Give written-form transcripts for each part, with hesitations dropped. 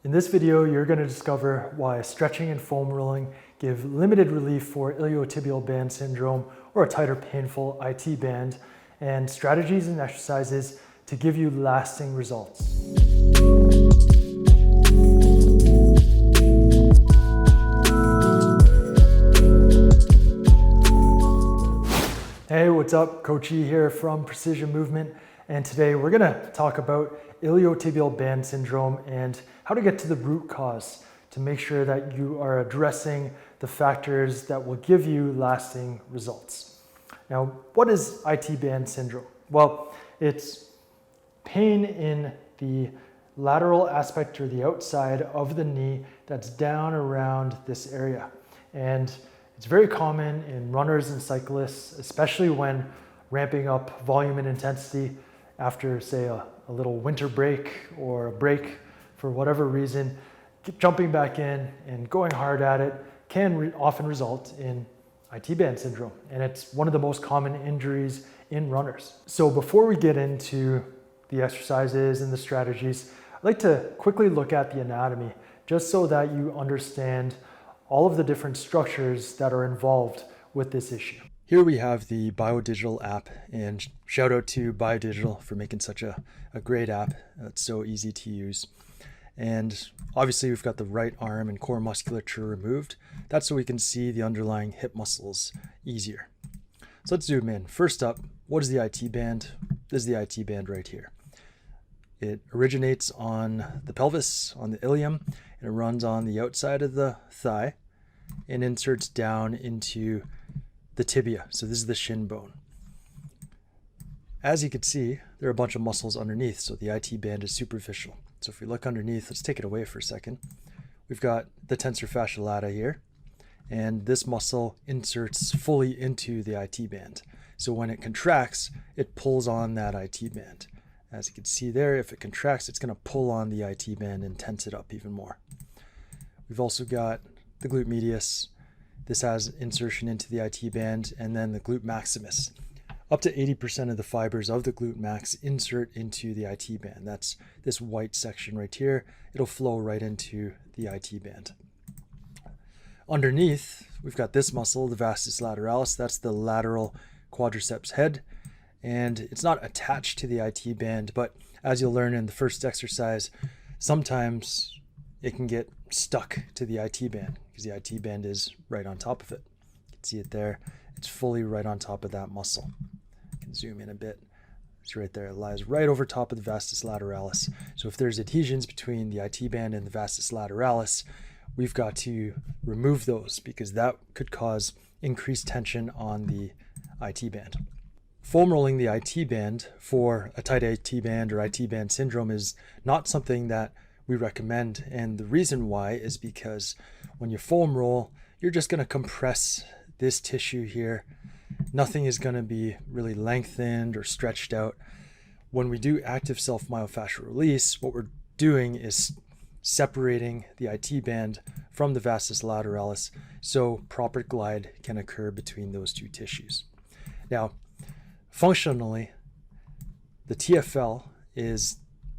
In this video, you're going to discover why stretching and foam rolling give limited relief for iliotibial band syndrome or a tighter painful IT band, and strategies and exercises to give you lasting results. Hey, what's up? Coach E here from Precision Movement, and today we're going to talk about iliotibial band syndrome and how to get to the root cause to make sure that you are addressing the factors that will give you lasting results. Now, what is IT band syndrome? Well, it's pain in the lateral aspect or the outside of the knee that's down around this area. And it's very common in runners and cyclists, especially when ramping up volume and intensity after, say, a little winter break or a break for whatever reason. Jumping back in and going hard at it can often result in IT band syndrome, and it's one of the most common injuries in runners. So before we get into the exercises and the strategies, I'd like to quickly look at the anatomy just so that you understand all of the different structures that are involved with this issue. Here we have the BioDigital app, and shout out to BioDigital for making such a great app. It's so easy to use. And obviously we've got the right arm and core musculature removed. That's so we can see the underlying hip muscles easier. So let's zoom in. First up, what is the IT band? This is the IT band right here. It originates on the pelvis, on the ilium, and it runs on the outside of the thigh and inserts down into the tibia. So this is the shin bone. As you can see, there are a bunch of muscles underneath, so the IT band is superficial. So if we look underneath, let's take it away for a second. We've got the tensor fasciae lata here, and this muscle inserts fully into the IT band. So when it contracts, it pulls on that IT band. As you can see there, if it contracts, it's going to pull on the IT band and tense it up even more. We've also got the glute medius. This has insertion into the IT band, and then the glute maximus. Up to 80% of the fibers of the glute max insert into the IT band. That's this white section right here. It'll flow right into the IT band. Underneath, we've got this muscle, the Vastus lateralis. That's the lateral quadriceps head. And it's not attached to the IT band, but as you'll learn in the first exercise, sometimes it can get stuck to the IT band because the IT band is right on top of it. You can see it there. It's fully right on top of that muscle. I can zoom in a bit. It's right there. It lies right over top of the Vastus lateralis. So if there's adhesions between the IT band and the Vastus lateralis, we've got to remove those because that could cause increased tension on the IT band. Foam rolling the IT band for a tight IT band or IT band syndrome is not something that we recommend. And the reason why is because when you foam roll, you're just going to compress this tissue here. Nothing is going to be really lengthened or stretched out. When we do active self-myofascial release, what we're doing is separating the IT band from the Vastus lateralis so proper glide can occur between those two tissues. Now, functionally, the TFL is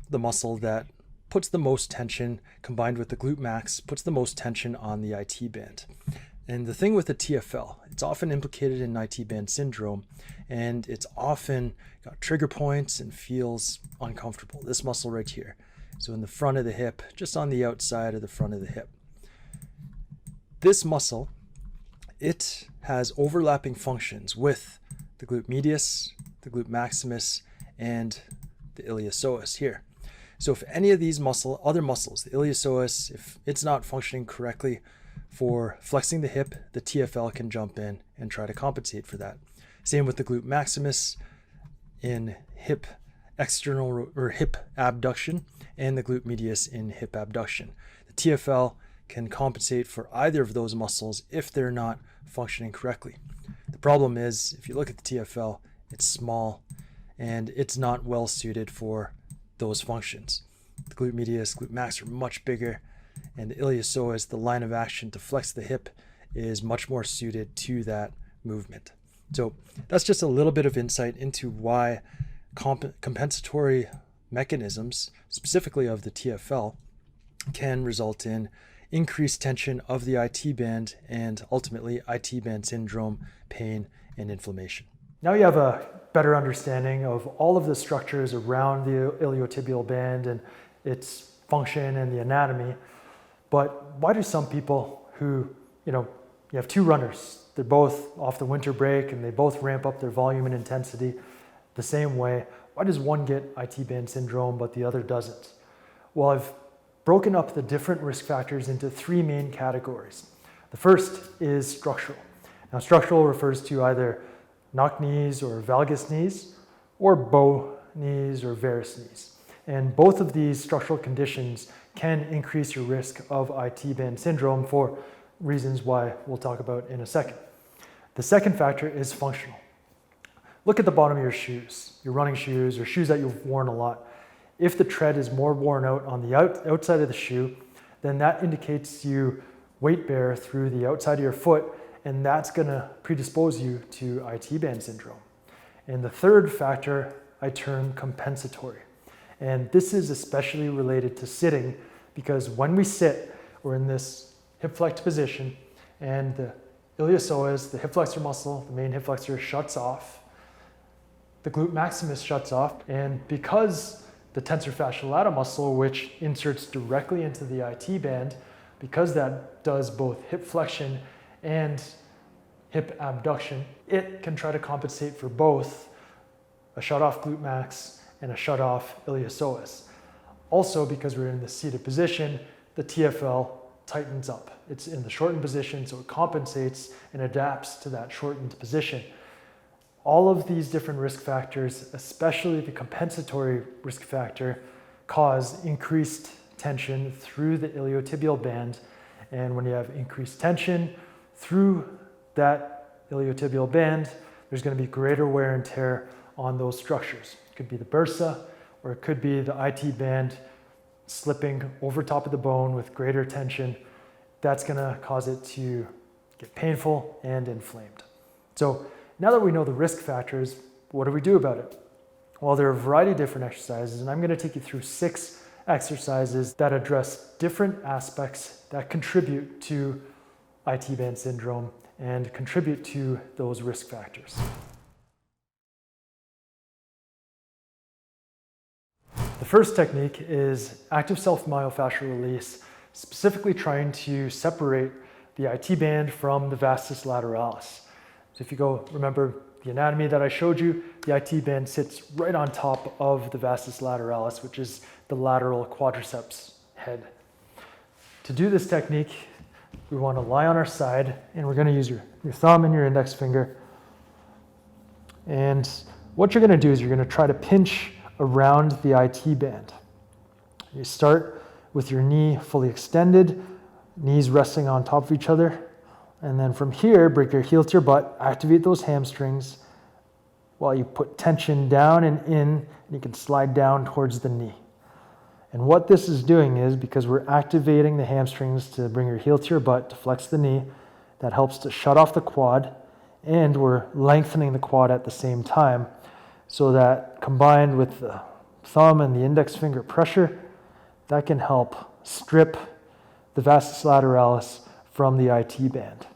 the muscle that puts the most tension, combined with the glute max, puts the most tension on the IT band. And the thing with the TFL, it's often implicated in IT band syndrome, and it's often got trigger points and feels uncomfortable. This muscle right here. So in the front of the hip, just on the outside of the front of the hip. This muscle, it has overlapping functions with the glute medius, the glute maximus, and the iliopsoas here. So if any of these other muscles, the iliopsoas, if it's not functioning correctly for flexing the hip, the TFL can jump in and try to compensate for that. Same with the glute maximus in hip external or hip abduction, and the glute medius in hip abduction. The TFL can compensate for either of those muscles if they're not functioning correctly. The problem is, if you look at the TFL, it's small and it's not well suited for those functions. The glute medius, glute max are much bigger, and the iliopsoas, the line of action to flex the hip, is much more suited to that movement. So that's just a little bit of insight into why compensatory mechanisms, specifically of the TFL, can result in increased tension of the IT band and ultimately IT band syndrome, pain, and inflammation. Now you have a better understanding of all of the structures around the iliotibial band and its function and the anatomy. But why do some people who, you have two runners, they're both off the winter break and they both ramp up their volume and intensity the same way. Why does one get IT band syndrome but the other doesn't? Well, I've broken up the different risk factors into three main categories. The first is structural. Now, structural refers to either knock knees or valgus knees, or bow knees or varus knees. And both of these structural conditions can increase your risk of IT band syndrome for reasons why we'll talk about in a second. The second factor is functional. Look at the bottom of your shoes, your running shoes or shoes that you've worn a lot. If the tread is more worn out on the outside of the shoe, then that indicates you weight bear through the outside of your foot, and that's going to predispose you to IT band syndrome. And the third factor I term compensatory. And this is especially related to sitting, because when we sit, we're in this hip flexed position, and the iliopsoas, the hip flexor muscle, the main hip flexor, shuts off. The glute maximus shuts off, and because the tensor fasciae lata muscle, which inserts directly into the IT band, because that does both hip flexion and hip abduction, it can try to compensate for both a shut-off glute max and a shut-off iliopsoas. Also, because we're in the seated position, the TFL tightens up. It's in the shortened position, so it compensates and adapts to that shortened position. All of these different risk factors, especially the compensatory risk factor, cause increased tension through the iliotibial band. And when you have increased tension through that iliotibial band, there's going to be greater wear and tear on those structures. It could be the bursa, or it could be the IT band slipping over top of the bone with greater tension. That's going to cause it to get painful and inflamed. So now that we know the risk factors, what do we do about it? Well, there are a variety of different exercises, and I'm going to take you through 6 exercises that address different aspects that contribute to IT band syndrome and contribute to those risk factors. The first technique is active self-myofascial release, specifically trying to separate the IT band from the vastus lateralis. So if you go, remember the anatomy that I showed you, the IT band sits right on top of the vastus lateralis, which is the lateral quadriceps head. To do this technique, we want to lie on our side, and we're going to use your thumb and your index finger. And what you're going to do is you're going to try to pinch around the IT band. You start with your knee fully extended, knees resting on top of each other. And then from here, break your heel to your butt, activate those hamstrings while you put tension down and in, and you can slide down towards the knee. And what this is doing is, because we're activating the hamstrings to bring your heel to your butt to flex the knee, that helps to shut off the quad, and we're lengthening the quad at the same time, so that combined with the thumb and the index finger pressure, that can help strip the vastus lateralis from the IT band.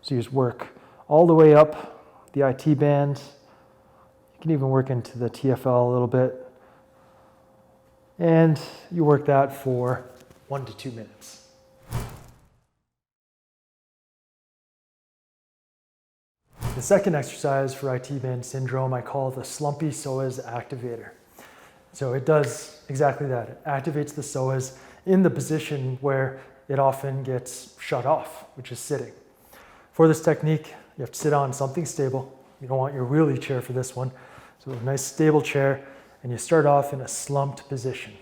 So you just work all the way up the IT band. You can even work into the TFL a little bit. And you work that for 1 to 2 minutes. The second exercise for IT band syndrome I call the Slumpy Psoas Activator. So it does exactly that. It activates the psoas in the position where it often gets shut off, which is sitting. For this technique, you have to sit on something stable. You don't want your wheelie chair for this one. So a nice stable chair, and you start off in a slumped position.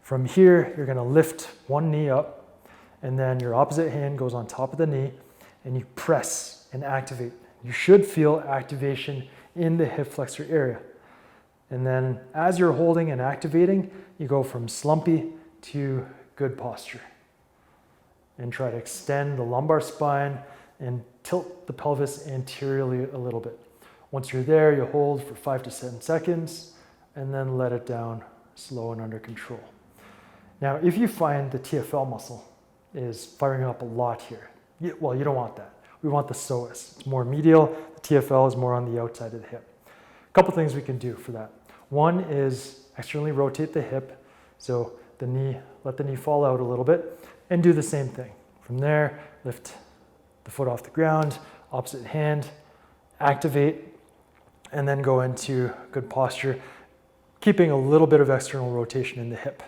From here, you're going to lift one knee up, and then your opposite hand goes on top of the knee, and you press and activate. You should feel activation in the hip flexor area. And then as you're holding and activating, you go from slumpy to good posture. And try to extend the lumbar spine and tilt the pelvis anteriorly a little bit. Once you're there, you hold for 5 to 7 seconds, and then let it down, slow and under control. Now, if you find the TFL muscle is firing up a lot here, well, you don't want that. We want the psoas. It's more medial. The TFL is more on the outside of the hip. A couple things we can do for that. One is externally rotate the hip, so the knee, let the knee fall out a little bit, and do the same thing. From there, lift the foot off the ground, opposite hand, activate, and then go into good posture, keeping a little bit of external rotation in the hip.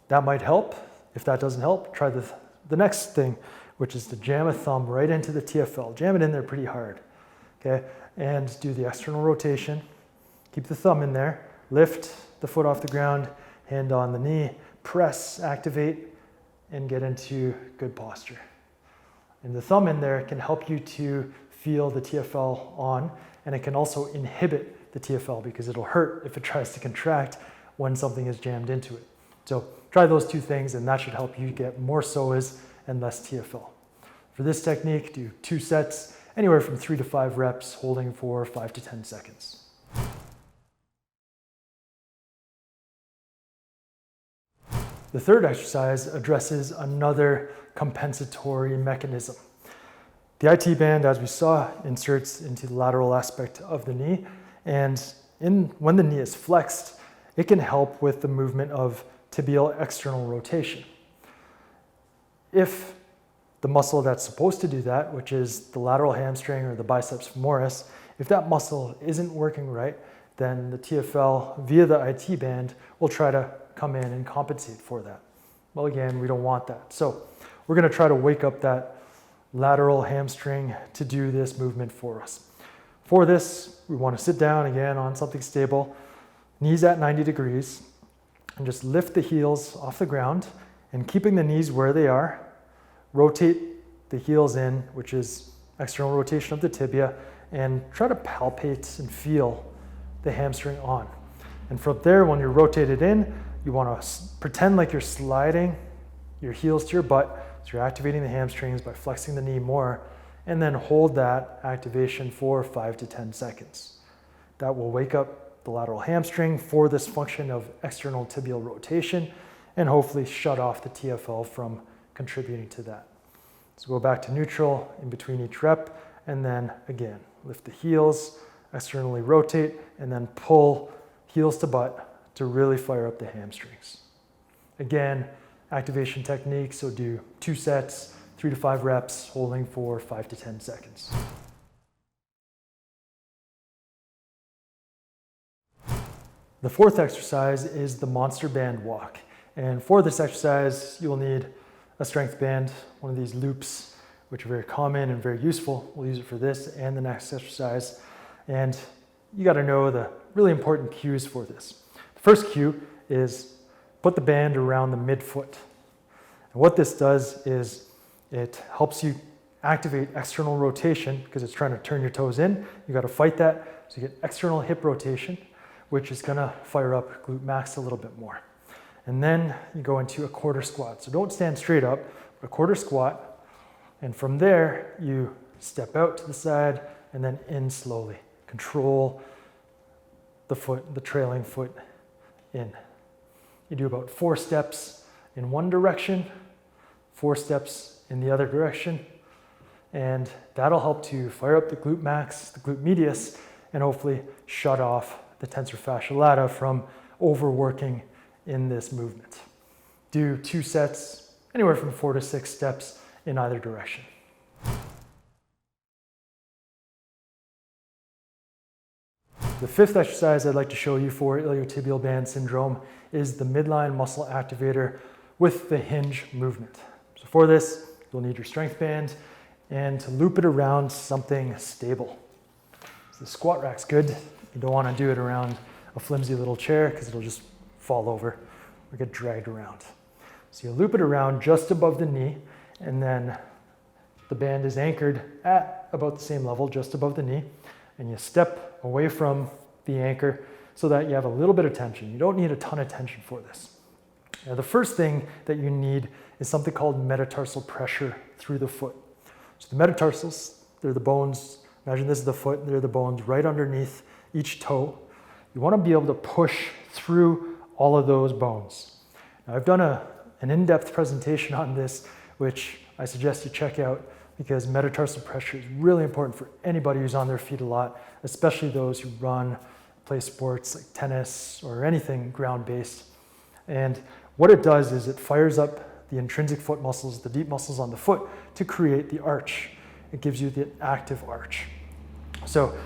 That might help. If that doesn't help, try the next thing, which is to jam a thumb right into the TFL. Jam it in there pretty hard, okay? And do the external rotation. Keep the thumb in there. Lift the foot off the ground, hand on the knee, press, activate, and get into good posture. And the thumb in there can help you to feel the TFL on, and it can also inhibit the TFL because it'll hurt if it tries to contract when something is jammed into it. So try those two things, and that should help you get more psoas and less TFL. For this technique, do 2 sets, anywhere from 3 to 5 reps, holding for 5 to 10 seconds. The third exercise addresses another compensatory mechanism. The IT band, as we saw, inserts into the lateral aspect of the knee, and when the knee is flexed, it can help with the movement of tibial external rotation. If the muscle that's supposed to do that, which is the lateral hamstring or the biceps femoris, if that muscle isn't working right, then the TFL via the IT band will try to come in and compensate for that. Well, again, we don't want that. So we're going to try to wake up that lateral hamstring to do this movement for us. For this, we want to sit down again on something stable, knees at 90 degrees, and just lift the heels off the ground, and keeping the knees where they are, rotate the heels in, which is external rotation of the tibia, and try to palpate and feel the hamstring on. And from there, when you're rotated in, you want to pretend like you're sliding your heels to your butt, so you're activating the hamstrings by flexing the knee more, and then hold that activation for 5 to 10 seconds. That will wake up the lateral hamstring for this function of external tibial rotation, and hopefully shut off the TFL from contributing to that. So go back to neutral in between each rep, and then again, lift the heels, externally rotate, and then pull heels to butt to really fire up the hamstrings. Again, activation technique, so do 2 sets, 3 to 5 reps, holding for 5 to 10 seconds. The fourth exercise is the monster band walk. And for this exercise, you will need a strength band, one of these loops, which are very common and very useful. We'll use it for this and the next exercise. And you got to know the really important cues for this. The first cue is put the band around the midfoot. And what this does is it helps you activate external rotation because it's trying to turn your toes in. You got to fight that. So you get external hip rotation, which is going to fire up glute max a little bit more. And then you go into a quarter squat. So don't stand straight up, but a quarter squat. And from there, you step out to the side and then in slowly. Control the foot, the trailing foot in. You do about 4 steps in one direction, 4 steps in the other direction, and that'll help to fire up the glute max, the glute medius, and hopefully shut off the tensor fasciae lata from overworking in this movement. Do 2 sets, anywhere from 4 to 6 steps in either direction. The fifth exercise I'd like to show you for iliotibial band syndrome is the midline muscle activator with the hinge movement. So for this, you'll need your strength band and to loop it around something stable. So the squat rack's good. You don't want to do it around a flimsy little chair because it'll just fall over or get dragged around. So you loop it around just above the knee, and then the band is anchored at about the same level, just above the knee, and you step away from the anchor so that you have a little bit of tension. You don't need a ton of tension for this. Now, the first thing that you need is something called metatarsal pressure through the foot. So the metatarsals, they're the bones. Imagine this is the foot, they're the bones right underneath each toe. you want to be able to push through all of those bones. Now, I've done an in-depth presentation on this, which I suggest you check out, because metatarsal pressure is really important for anybody who's on their feet a lot, especially those who run, play sports like tennis or anything ground-based. And what it does is it fires up the intrinsic foot muscles, the deep muscles on the foot, to create the arch. It gives you the active arch. So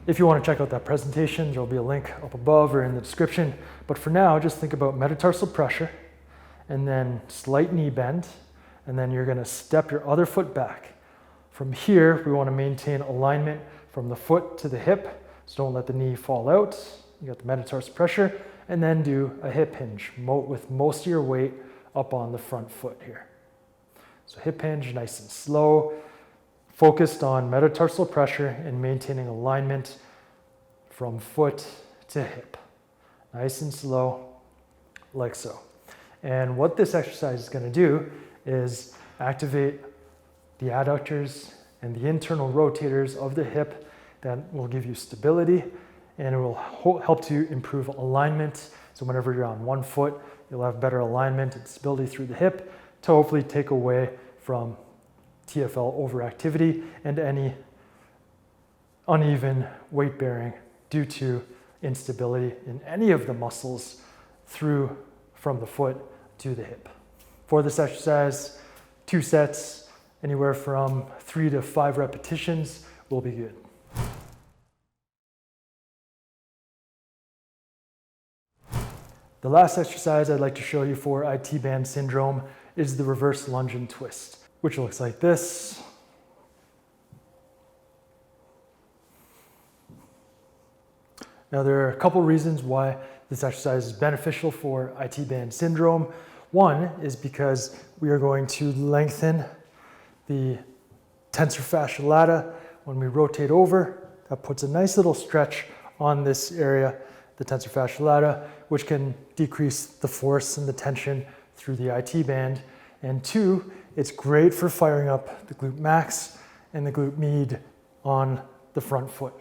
if you want to check out that presentation, there'll be a link up above or in the description. But for now, just think about metatarsal pressure and then slight knee bend. And then you're going to step your other foot back. From here, we want to maintain alignment from the foot to the hip. So don't let the knee fall out. You got the metatarsal pressure. And then do a hip hinge with most of your weight up on the front foot here. So hip hinge, nice and slow, focused on metatarsal pressure and maintaining alignment from foot to hip. Nice and slow, like so. And what this exercise is going to do is activate the adductors and the internal rotators of the hip that will give you stability, and it will help to improve alignment. So whenever you're on one foot, you'll have better alignment and stability through the hip to hopefully take away from TFL overactivity and any uneven weight bearing due to instability in any of the muscles from the foot to the hip. For this exercise, 2 sets, anywhere from 3 to 5 repetitions will be good. The last exercise I'd like to show you for IT band syndrome is the reverse lunge and twist, which looks like this. Now, there are a couple reasons why this exercise is beneficial for IT band syndrome. One is because we are going to lengthen the tensor fasciae lata when we rotate over. That puts a nice little stretch on this area, the tensor fasciae lata, which can decrease the force and the tension through the IT band. And 2, it's great for firing up the glute max and the glute med on the front foot.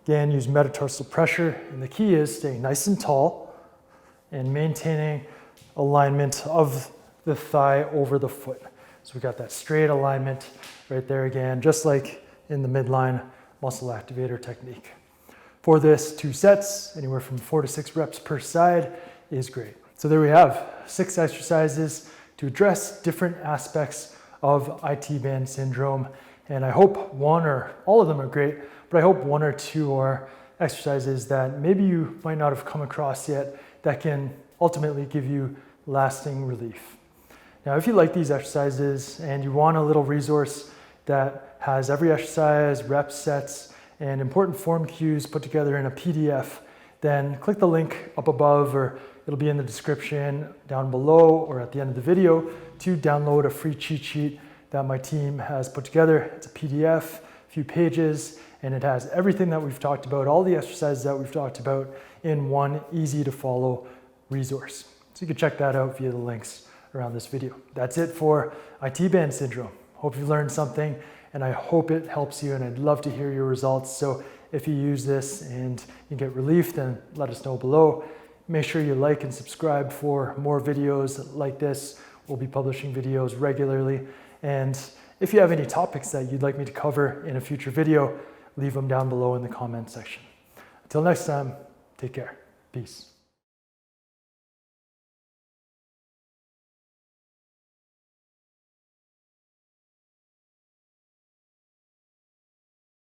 Again, use metatarsal pressure, and the key is staying nice and tall and maintaining alignment of the thigh over the foot. So we got that straight alignment right there again, just like in the midline muscle activator technique. For this, 2 sets, anywhere from 4 to 6 reps per side is great. So there we have 6 exercises to address different aspects of IT band syndrome. And I hope one or all of them are great, but I hope 1 or 2 are exercises that maybe you might not have come across yet that can ultimately give you lasting relief. Now, if you like these exercises and you want a little resource that has every exercise, reps, sets, and important form cues put together in a PDF, then click the link up above, or it'll be in the description down below or at the end of the video, to download a free cheat sheet that my team has put together. It's a PDF, a few pages, and it has everything that we've talked about, all the exercises that we've talked about, in one easy to follow resource. So you can check that out via the links around this video. That's it for IT band syndrome. Hope you learned something, and I hope it helps you, and I'd love to hear your results. So if you use this and you get relief, then let us know below. Make sure you like and subscribe for more videos like this. We'll be publishing videos regularly. And if you have any topics that you'd like me to cover in a future video, leave them down below in the comment section. Until next time, take care. Peace.